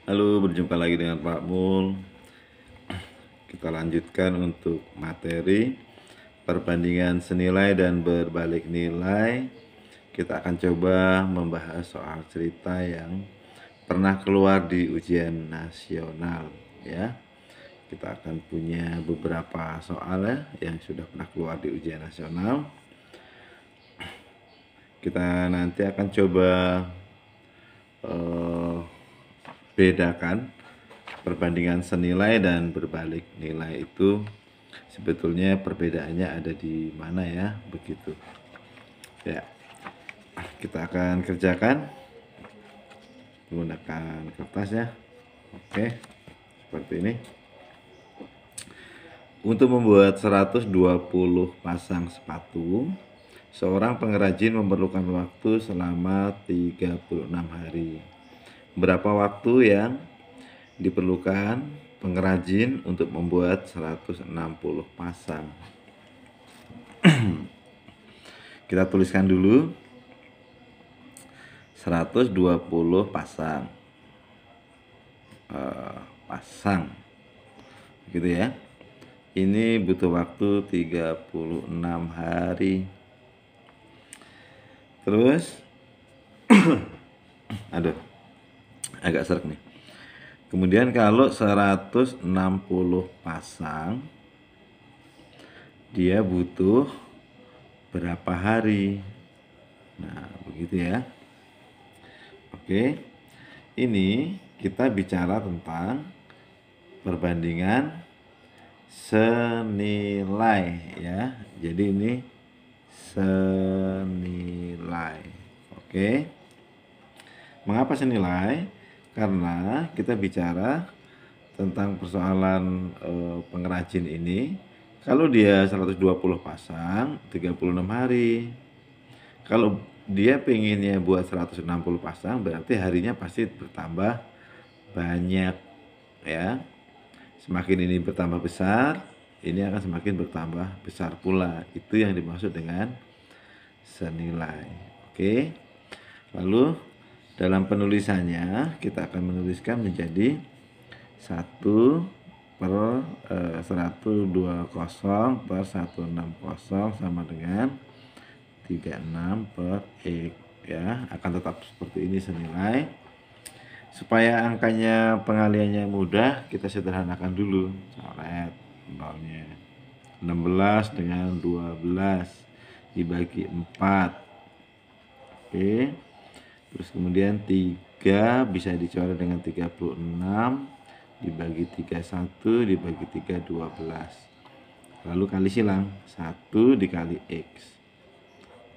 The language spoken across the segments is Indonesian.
Halo, berjumpa lagi dengan Pak Mul. Kita lanjutkan untuk materi perbandingan senilai dan berbalik nilai. Kita akan coba membahas soal cerita yang pernah keluar di ujian nasional ya. Kita akan punya beberapa soal ya yang sudah pernah keluar di ujian nasional. Kita nanti akan coba bedakan perbandingan senilai dan berbalik nilai itu sebetulnya perbedaannya ada di mana ya, begitu ya. Kita akan kerjakan menggunakan kertas ya. Oke, seperti ini. Untuk membuat 120 pasang sepatu, seorang pengrajin memerlukan waktu selama 36 hari. Berapa waktu yang diperlukan pengrajin untuk membuat 160 pasang? Kita tuliskan dulu 120 pasang pasang gitu ya. Ini butuh waktu 36 hari. Terus aduh, agak seret nih. Kemudian kalau 160 pasang, dia butuh berapa hari? Nah, begitu ya. Oke, ini kita bicara tentang perbandingan senilai ya. Jadi ini senilai. Oke. Mengapa senilai? Karena kita bicara tentang persoalan pengrajin ini. Kalau dia 120 pasang, 36 hari. Kalau dia pengennya buat 160 pasang, berarti harinya pasti bertambah banyak ya. Semakin ini bertambah besar, ini akan semakin bertambah besar pula. Itu yang dimaksud dengan senilai. Oke. Lalu dalam penulisannya kita akan menuliskan menjadi 1/120 per 160 sama dengan 36 per X ya. Akan tetap seperti ini senilai. Supaya angkanya pengaliannya mudah, kita sederhanakan dulu. Coret nolnya. 16 dengan 12 dibagi 4. Oke. Terus kemudian 3 bisa dicoret dengan 36 dibagi 31 dibagi 3 12. Lalu kali silang 1 dikali X.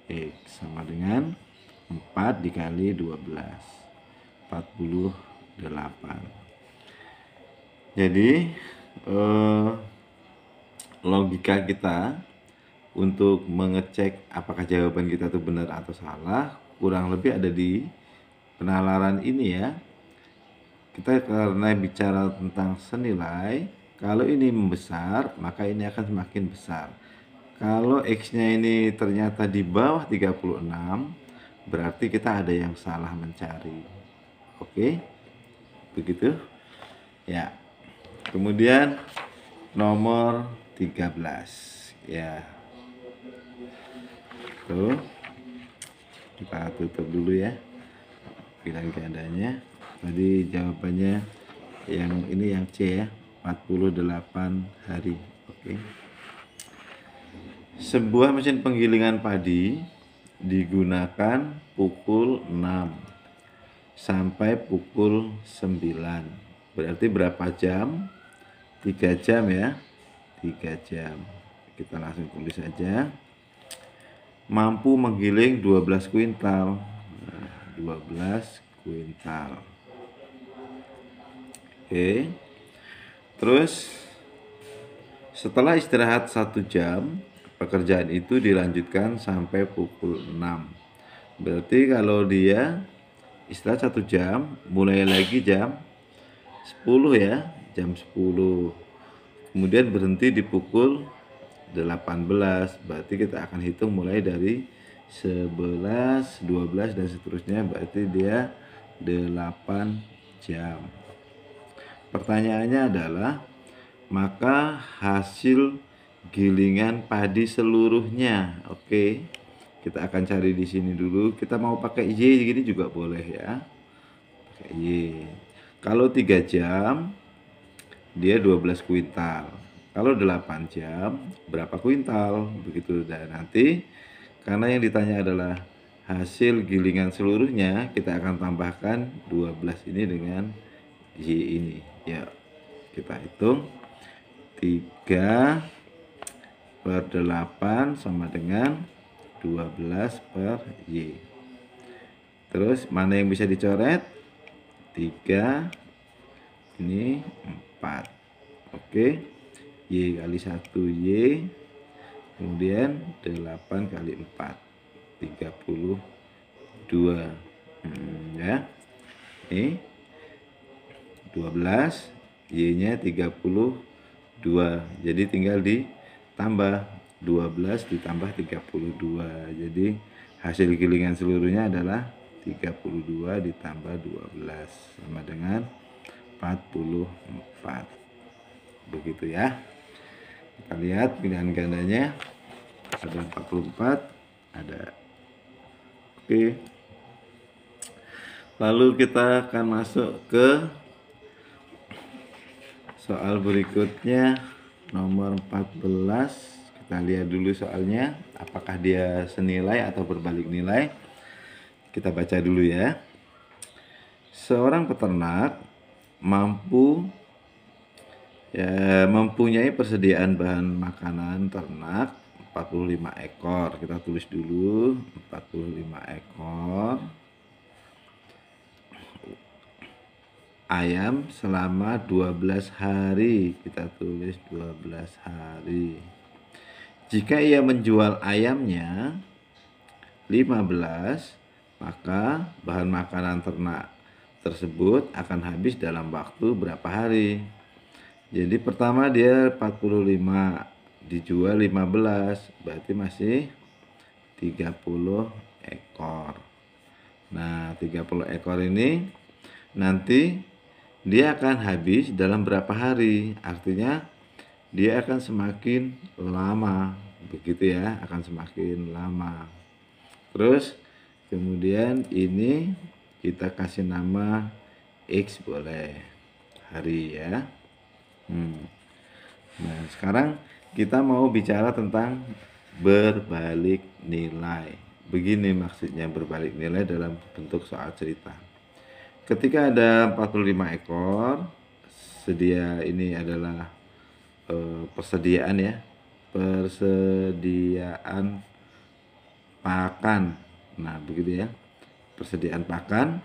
X sama dengan 4 dikali 12. 48. Jadi logika kita untuk mengecek apakah jawaban kita itu benar atau salah kurang lebih ada di penalaran ini ya. Kita karena bicara tentang senilai, kalau ini membesar maka ini akan semakin besar. Kalau X-nya ini ternyata di bawah 36, berarti kita ada yang salah mencari. Oke, begitu ya. Kemudian nomor 13 ya. Tuh, kita tutup dulu ya. Bilang keadaannya. Tadi jawabannya yang ini yang C ya, 48 hari. Oke. Sebuah mesin penggilingan padi digunakan pukul 6 sampai pukul 9. Berarti berapa jam? 3 jam ya. 3 jam. Kita langsung tulis saja. Mampu menggiling 12 kuintal. 12 kuintal. Oke. Terus setelah istirahat 1 jam, pekerjaan itu dilanjutkan sampai pukul 6. Berarti kalau dia istirahat 1 jam, mulai lagi jam 10 ya, jam 10. Kemudian berhenti di pukul 18. Berarti kita akan hitung mulai dari 11, 12 dan seterusnya, berarti dia 8 jam. Pertanyaannya adalah, maka hasil gilingan padi seluruhnya. Oke, kita akan cari di sini dulu. Kita mau pakai Y gini juga boleh ya. Pakai Y. Kalau 3 jam dia 12 kuintal. Kalau 8 jam berapa kuintal? Begitu. Dan nanti karena yang ditanya adalah hasil gilingan seluruhnya, kita akan tambahkan 12 ini dengan Y ini. Ya, kita hitung 3 per 8 sama dengan 12 per Y. Terus mana yang bisa dicoret? 3, ini 4. Oke, Y kali 1 Y, kemudian 8 kali 4, 32. Ya, ini 12, Y-nya 32. Jadi tinggal ditambah 12 ditambah 32. Jadi hasil gilingan seluruhnya adalah 32 ditambah 12 sama dengan 44. Begitu ya. Kita lihat pilihan gandanya ada 44, ada. Oke. Lalu kita akan masuk ke soal berikutnya, nomor 14. Kita lihat dulu soalnya, apakah dia senilai atau berbalik nilai. Kita baca dulu ya. Seorang peternak mempunyai persediaan bahan makanan ternak 45 ekor. Kita tulis dulu 45 ekor ayam selama 12 hari. Kita tulis 12 hari. Jika ia menjual ayamnya 15, maka bahan makanan ternak tersebut akan habis dalam waktu berapa hari? Jadi pertama dia 45, dijual 15, berarti masih 30 ekor. Nah, 30 ekor ini nanti dia akan habis dalam berapa hari? Artinya dia akan semakin lama, begitu ya, akan semakin lama. Terus kemudian ini kita kasih nama X, boleh, hari ya. Nah, sekarang kita mau bicara tentang berbalik nilai. Begini maksudnya berbalik nilai dalam bentuk soal cerita. Ketika ada 45 ekor, sedia ini adalah persediaan ya, persediaan pakan. Nah, begitu ya, persediaan pakan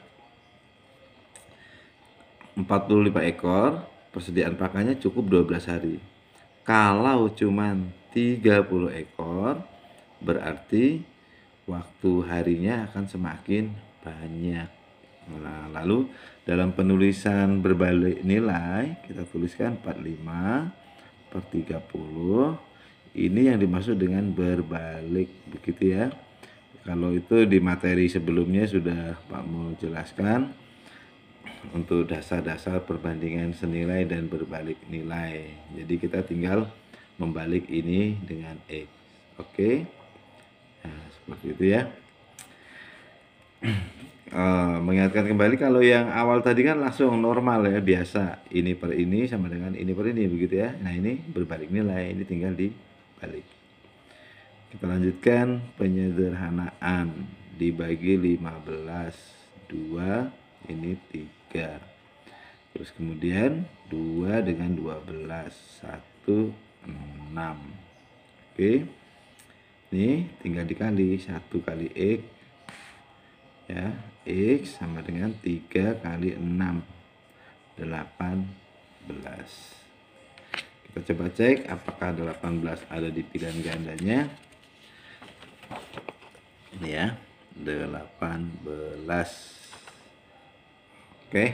45 ekor, persediaan pakannya cukup 12 hari. Kalau cuman 30 ekor, berarti waktu harinya akan semakin banyak. Nah, lalu dalam penulisan berbalik nilai kita tuliskan 45 per 30. Ini yang dimaksud dengan berbalik, begitu ya. Kalau itu di materi sebelumnya sudah Pak Mul jelaskan untuk dasar-dasar perbandingan senilai dan berbalik nilai. Jadi kita tinggal membalik ini dengan X. Oke. Nah, seperti itu ya. Mengingatkan kembali, kalau yang awal tadi kan langsung normal ya, biasa, ini per ini sama dengan ini per ini, begitu ya. Nah, ini berbalik nilai, ini tinggal dibalik. Kita lanjutkan penyederhanaan. Dibagi 15, 2, ini 3. Terus kemudian 2 dengan 12, 1, 6. Oke. Ini tinggal dikali 1 kali X ya, X sama dengan 3 kali 6, 18. Kita coba cek apakah 18 ada di pilihan gandanya. Ini ya, 18. Oke.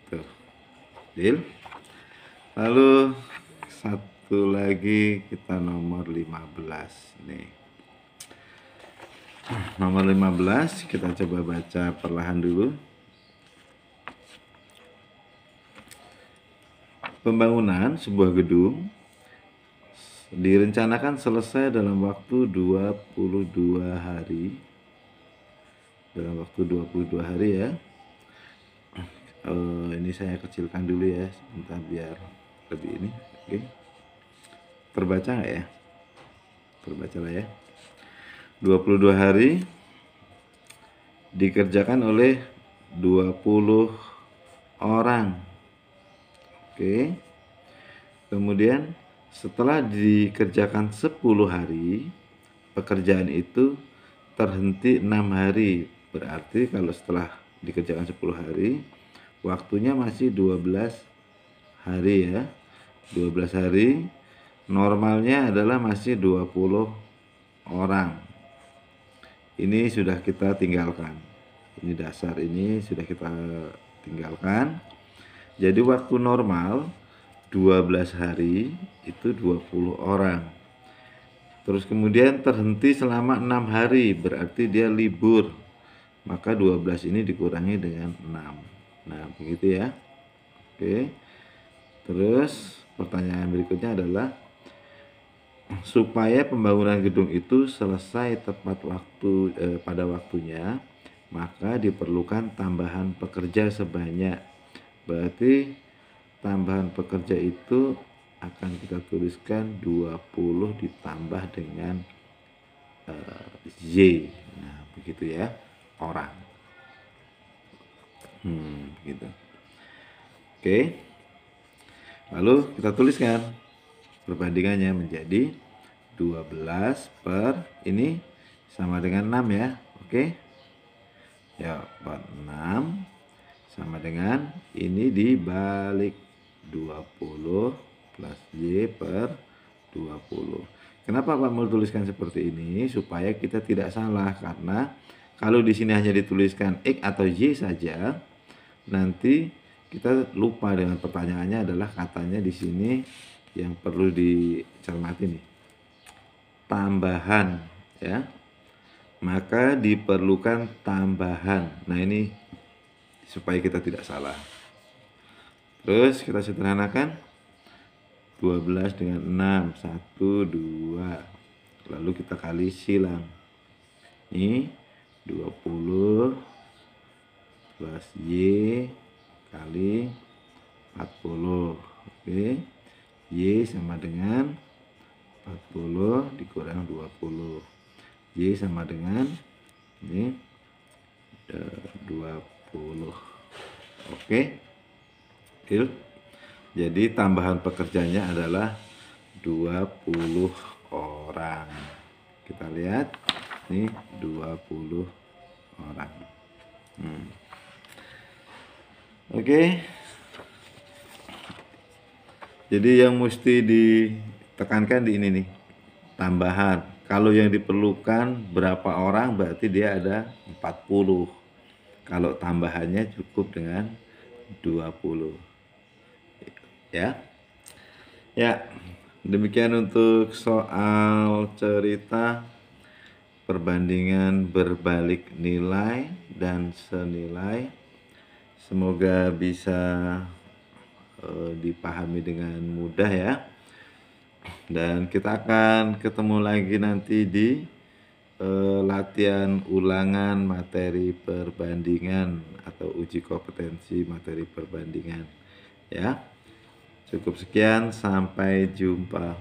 Tuh. Deal. Lalu satu lagi kita nomor 15 nih. Nomor 15 kita coba baca perlahan dulu. pembangunan sebuah gedung direncanakan selesai dalam waktu 22 hari. Dalam waktu 22 hari ya. Ini saya kecilkan dulu ya sebentar biar lebih ini. Oke. Terbaca nggak ya? Terbaca lah ya. 22 hari dikerjakan oleh 20 orang. Oke. Kemudian setelah dikerjakan 10 hari, pekerjaan itu terhenti 6 hari. Berarti kalau setelah dikerjakan 10 hari, waktunya masih 12 hari ya. 12 hari, normalnya adalah masih 20 orang. Ini sudah kita tinggalkan. Ini dasar ini sudah kita tinggalkan. Jadi waktu normal 12 hari itu 20 orang. Terus kemudian terhenti selama 6 hari, berarti dia libur. Maka 12 ini dikurangi dengan 6. Nah, begitu ya. Oke. Terus pertanyaan berikutnya adalah supaya pembangunan gedung itu selesai tepat waktu pada waktunya, maka diperlukan tambahan pekerja sebanyak. Berarti tambahan pekerja itu akan kita tuliskan 20 ditambah dengan Y. Nah, begitu ya, orang. Begitu. Oke. Lalu kita tuliskan perbandingannya menjadi 12 per ini sama dengan 6 ya. Oke. Ya, 6 sama dengan ini dibalik 20 plus Y per 20. Kenapa Pak mau tuliskan seperti ini? Supaya kita tidak salah, karena kalau di sini hanya dituliskan X atau Y saja, nanti kita lupa dengan pertanyaannya adalah katanya di sini yang perlu dicermati nih. Tambahan ya. Maka diperlukan tambahan. Nah, ini supaya kita tidak salah. Terus kita sederhanakan 12 dengan 6, 1, 2. Lalu kita kali silang. Ini 20 plus Y kali 40. Oke. Y sama dengan 40 dikurang 20. Y sama dengan ini 20. Oke. Jadi tambahan pekerjanya adalah 20 orang. Kita lihat ini 20 orang. Oke. Jadi yang mesti ditekankan di ini nih, tambahan. Kalau yang diperlukan berapa orang, berarti dia ada 40. Kalau tambahannya cukup dengan 20. Ya. Ya, demikian untuk soal cerita perbandingan berbalik nilai dan senilai. Semoga bisa dipahami dengan mudah ya. Dan kita akan ketemu lagi nanti di latihan ulangan materi perbandingan atau uji kompetensi materi perbandingan ya. Cukup sekian, sampai jumpa.